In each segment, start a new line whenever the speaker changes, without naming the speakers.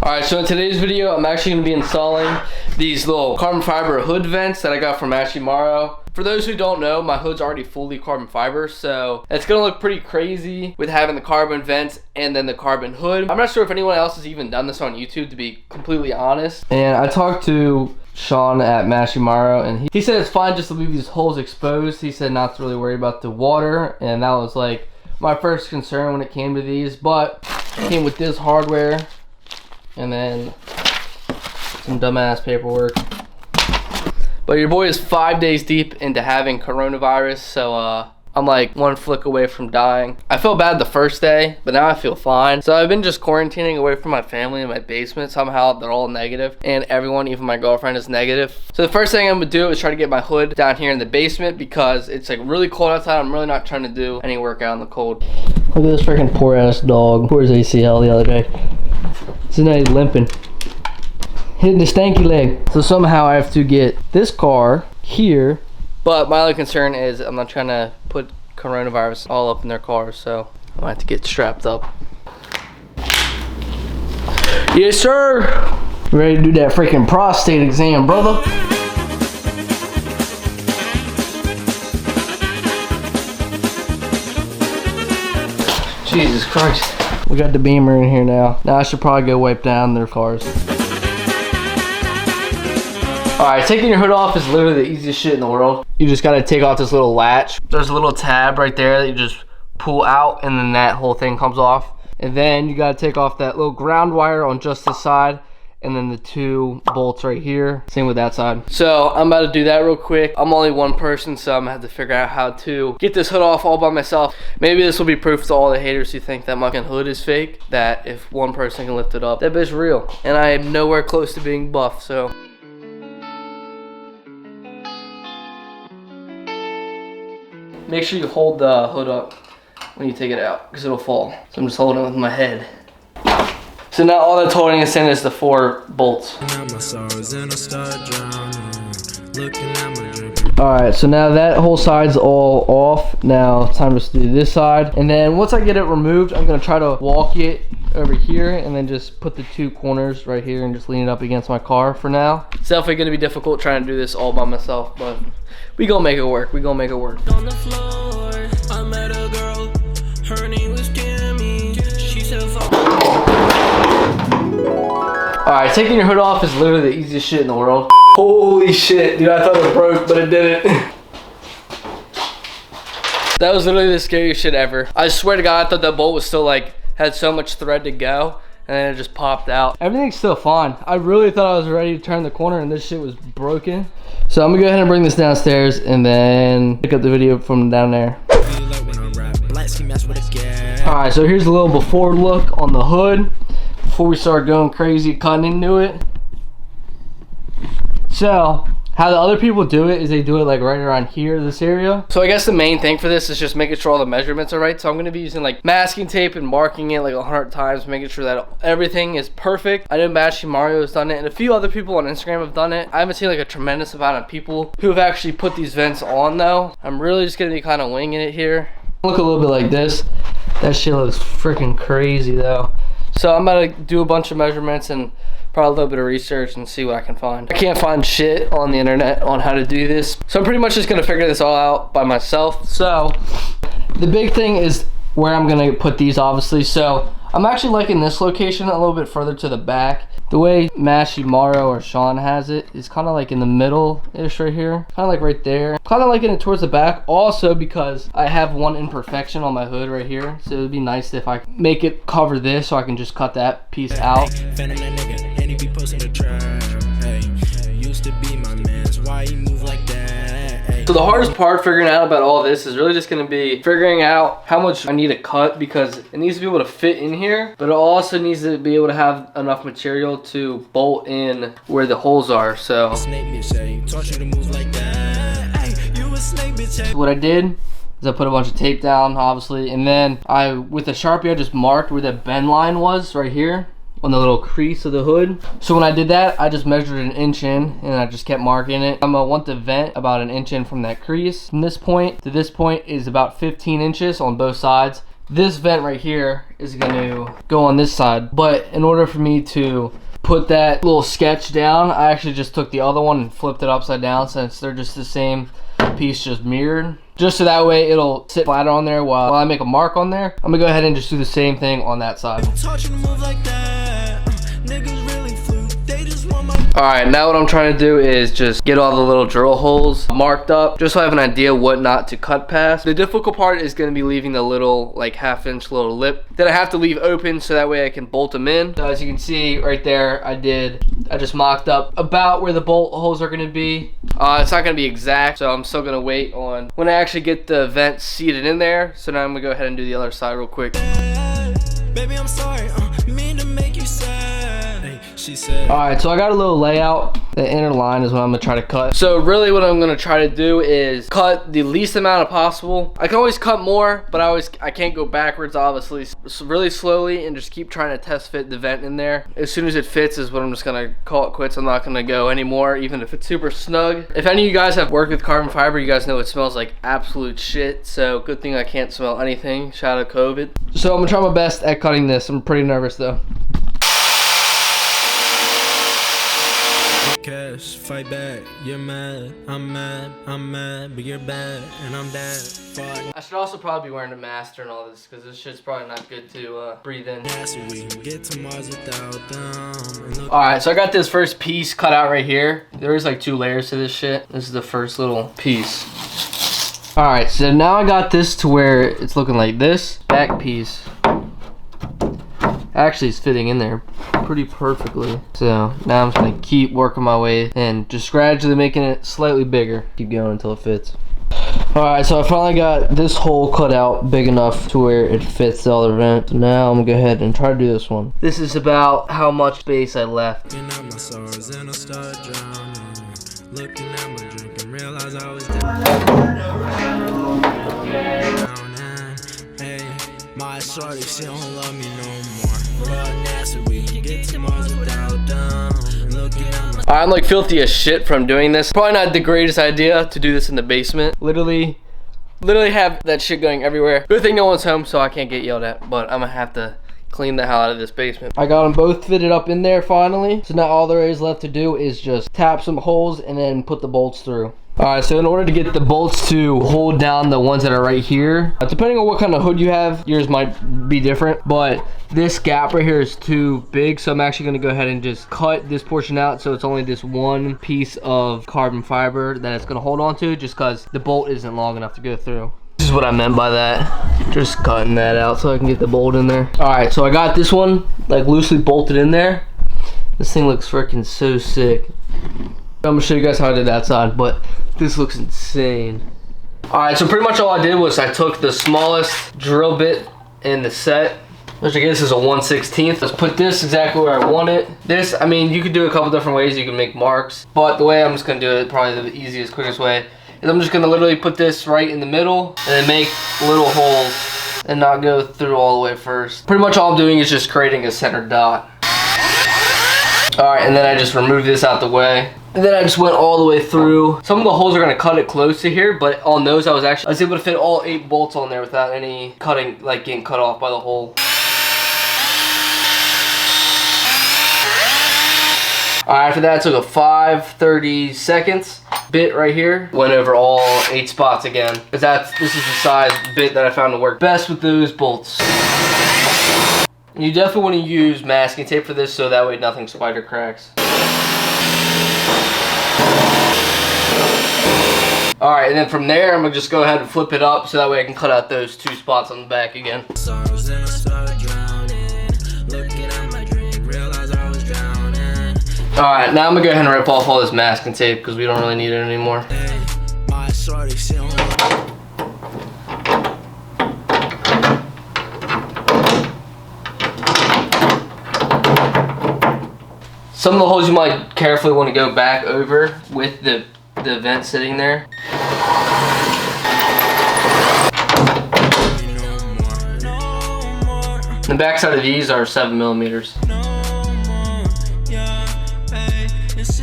Alright, so in today's video, I'm actually going to be installing these little carbon fiber hood vents that I got from Maro. For those who don't know, my hood's already fully carbon fiber, so it's going to look pretty crazy with having the carbon vents and then the carbon hood. I'm not sure if anyone else has even done this on YouTube, to be completely honest. And I talked to Sean at Maro, and he said it's fine just to leave these holes exposed. He said not to really worry about the water, and that was like my first concern when it came to these. But it came with this hardware and then some dumbass paperwork. But your boy is 5 days deep into having coronavirus, so I'm like one flick away from dying. I felt bad the first day, but now I feel fine. So I've been just quarantining away from my family in my basement. Somehow they're all negative, and everyone, even my girlfriend, is negative. So the first thing I'm gonna do is try to get my hood down here in the basement because it's like really cold outside. I'm really not trying to do any work out in the cold. Look at this freaking poor ass dog. Poor his ACL the other day. So now he's limping, hitting the stanky leg. So somehow I have to get this car here. But my only concern is I'm not trying to put coronavirus all up in their cars, so I might have to get strapped up. Yes, sir. Ready to do that freaking prostate exam, brother. Jesus Christ. We got the Beamer in here now. Now I should probably go wipe down their cars. Alright, taking your hood off is literally the easiest shit in the world. You just gotta take off this little latch. There's a little tab right there that you just pull out, and then that whole thing comes off. And then you gotta take off that little ground wire on just this side, and then the two bolts right here. Same with that side. So I'm about to do that real quick. I'm only one person, so I'm gonna have to figure out how to get this hood off all by myself. Maybe this will be proof to all the haters who think that my hood is fake, that if one person can lift it up, that bit's real. And I am nowhere close to being buff, so. Make sure you hold the hood up when you take it out, because it'll fall. So I'm just holding it with my head. So now all that's holding us in is the 4 bolts. Alright, so now that whole side's all off. Now it's time to do this side. And then once I get it removed, I'm going to try to walk it over here and then just put the 2 corners right here and just lean it up against my car for now. It's definitely going to be difficult trying to do this all by myself, but we gonna make it work. We gonna make it work. On the floor, I met a girl. Her name was Tammy. She said, alright, taking your hood off is literally the easiest shit in the world. Holy shit, dude, I thought it broke, but it didn't. That was literally the scariest shit ever. I swear to God, I thought that bolt was still like, had so much thread to go, and then it just popped out. Everything's still fine. I really thought I was ready to turn the corner and this shit was broken. So I'm gonna go ahead and bring this downstairs and then pick up the video from down there. Alright, so here's a little before look on the hood before we start going crazy cutting into it. So how the other people do it is they do it like right around here, this area. So I guess the main thing for this is just making sure all the measurements are right. So I'm going to be using like masking tape and marking it like 100 times, making sure that everything is perfect. I know Mario has done it, and a few other people on Instagram have done it. I haven't seen like a tremendous amount of people who have actually put these vents on though. I'm really just going to be kind of winging it here. Look a little bit like this. That shit looks freaking crazy though. So I'm about to do a bunch of measurements and probably a little bit of research and see what I can find. I can't find shit on the internet on how to do this, so I'm pretty much just gonna figure this all out by myself. So the big thing is where I'm gonna put these, obviously. So I'm actually liking this location a little bit further to the back. The way Maro or Sean has it is kind of like in the middle-ish right here. Kind of like right there. Kind of liking it towards the back. Also because I have one imperfection on my hood right here. So it would be nice if I make it cover this so I can just cut that piece out. So the hardest part figuring out about all this is really just going to be figuring out how much I need to cut, because it needs to be able to fit in here, but it also needs to be able to have enough material to bolt in where the holes are. So what I did is I put a bunch of tape down, obviously, and then with a Sharpie I just marked where the bend line was right here on the little crease of the hood. So when I did that, I just measured an inch in and I just kept marking it. I'm gonna want the vent about an inch in from that crease. From this point to this point is about 15 inches on both sides. this vent right here is going to go on this side. But in order for me to put that little sketch down, I actually just took the other one and flipped it upside down, since they're just the same piece, just mirrored. Just so that way it'll sit flatter on there while I make a mark on there. I'm gonna go ahead and just do the same thing on that side. Alright, now what I'm trying to do is just get all the little drill holes marked up, just so I have an idea what not to cut past. The difficult part is going to be leaving the little, like, half-inch little lip that I have to leave open so that way I can bolt them in. So as you can see right there, I just mocked up about where the bolt holes are going to be. It's not going to be exact, so I'm still going to wait on when I actually get the vent seated in there. So now I'm going to go ahead and do the other side real quick. Baby, I'm sorry, mean to make you sad. She said. Alright, so I got a little layout. The inner line is what I'm gonna try to cut. So really what I'm gonna try to do is cut the least amount of possible. I can always cut more, but I can't go backwards, obviously. So really slowly and just keep trying to test fit the vent in there. As soon as it fits is what I'm just gonna call it quits. I'm not gonna go anymore, even if it's super snug. If any of you guys have worked with carbon fiber, you guys know it smells like absolute shit. So good thing I can't smell anything. Shout out COVID. So I'm gonna try my best at cutting this. I'm pretty nervous though. Cash, fight back, you're mad, I'm mad, but you're bad, and I'm bad. Fuck. I should also probably be wearing a mask during all this, because this shit's probably not good to breathe in. Alright, so I got this first piece cut out right here. There is like 2 layers to this shit. This is the first little piece. Alright, so now I got this to where it's looking like this. Back piece. Actually, it's fitting in there pretty perfectly. So now I'm just gonna keep working my way and just gradually making it slightly bigger. Keep going until it fits. Alright, so I finally got this hole cut out big enough to where it fits the other vent. So now I'm gonna go ahead and try to do this one. This is about how much space I left. Looking at my drink and realize I was my shorty, she don't love me no more. I'm like filthy as shit from doing this. Probably not the greatest idea to do this in the basement. Literally have that shit going everywhere. Good thing no one's home, so I can't get yelled at, but I'm gonna have to clean the hell out of this basement. I got them both fitted up in there finally. So now all there is left to do is just tap some holes and then put the bolts through. Alright, so in order to get the bolts to hold down the ones that are right here, depending on what kind of hood you have, yours might be different, but this gap right here is too big, so I'm actually going to go ahead and just cut this portion out so it's only this one piece of carbon fiber that it's going to hold on to, just because the bolt isn't long enough to go through. This is what I meant by that. Just cutting that out so I can get the bolt in there. Alright, so I got this one like loosely bolted in there. This thing looks freaking so sick. I'm gonna show you guys how I did that side, but this looks insane. Alright, so pretty much all I did was I took the smallest drill bit in the set, which I guess is a 1/16. Let's put this exactly where I want it. This, I mean, you could do it a couple different ways. You can make marks, but the way I'm just gonna do it, probably the easiest, quickest way, is I'm just gonna literally put this right in the middle and then make little holes and not go through all the way first. Pretty much all I'm doing is just creating a center dot. Alright, and then I just remove this out the way. And then I just went all the way through. Some of the holes are gonna cut it close to here, but on those I was able to fit all 8 bolts on there without any cutting, like getting cut off by the hole. Alright, after that I took a 5/32 bit right here. Went over all 8 spots again. Because this is the size bit that I found to work best with those bolts. You definitely want to use masking tape for this so that way nothing spider cracks. Alright, and then from there, I'm going to just go ahead and flip it up so that way I can cut out those 2 spots on the back again. Alright, now I'm going to go ahead and rip off all this masking tape because we don't really need it anymore. Some of the holes you might carefully want to go back over with the vent sitting there. The back side of these are 7mm.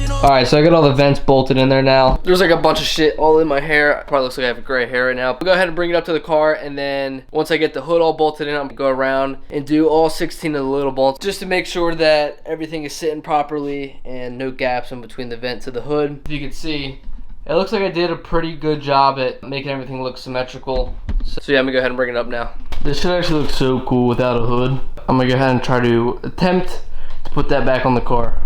Alright, so I got all the vents bolted in there now. There's like a bunch of shit all in my hair. Probably looks like I have gray hair right now. I'll go ahead and bring it up to the car, and then once I get the hood all bolted in, I'm gonna go around and do all 16 of the little bolts just to make sure that everything is sitting properly and no gaps in between the vent to the hood. If you can see, it looks like I did a pretty good job at making everything look symmetrical. So yeah, I'm gonna go ahead and bring it up now. This should actually look so cool without a hood. I'm gonna go ahead and try to attempt to put that back on the car.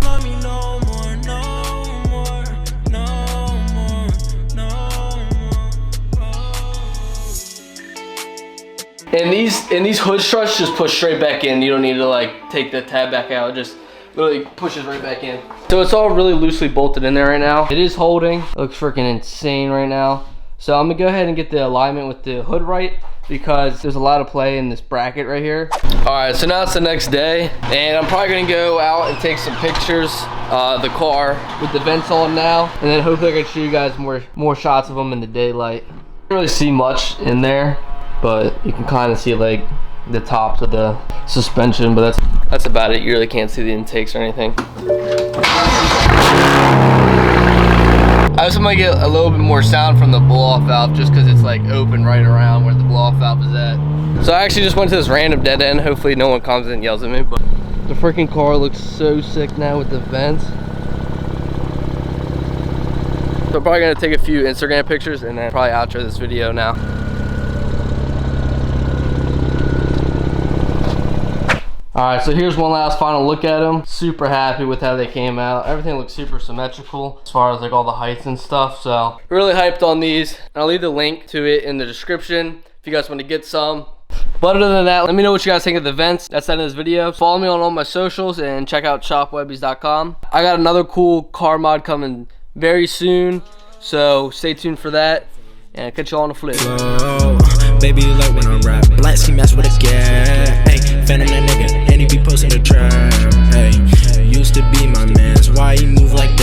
And these hood struts just push straight back in. You don't need to like take the tab back out. It just literally pushes right back in. So it's all really loosely bolted in there right now. It is holding. It looks freaking insane right now. So I'm gonna go ahead and get the alignment with the hood right, because there's a lot of play in this bracket right here. All right, so now it's the next day, and I'm probably gonna go out and take some pictures of the car with the vents on now, and then hopefully I can show you guys more shots of them in the daylight. You can't really see much in there, but you can kind of see like the tops of the suspension, but that's about it. You really can't see the intakes or anything. I also might get a little bit more sound from the blow-off valve just because it's like open right around where the blow-off valve is at. So I actually just went to this random dead end. Hopefully no one comes and yells at me, but the freaking car looks so sick now with the vents. So I'm probably gonna take a few Instagram pictures and then probably outro this video now. Alright, so here's one last final look at them. Super happy with how they came out. Everything looks super symmetrical as far as like all the heights and stuff. So really hyped on these. I'll leave the link to it in the description if you guys want to get some. But other than that, let me know what you guys think of the vents. That's the end of this video. Follow me on all my socials and check out shopwebbies.com. I got another cool car mod coming very soon, so stay tuned for that. And I'll catch you all on the flip.
Whoa, baby, you like when I rap. Black ski mask with a gat. Hey, fanning that nigga, and he be posting the trap. Hey, used to be my mans. Why he move like that?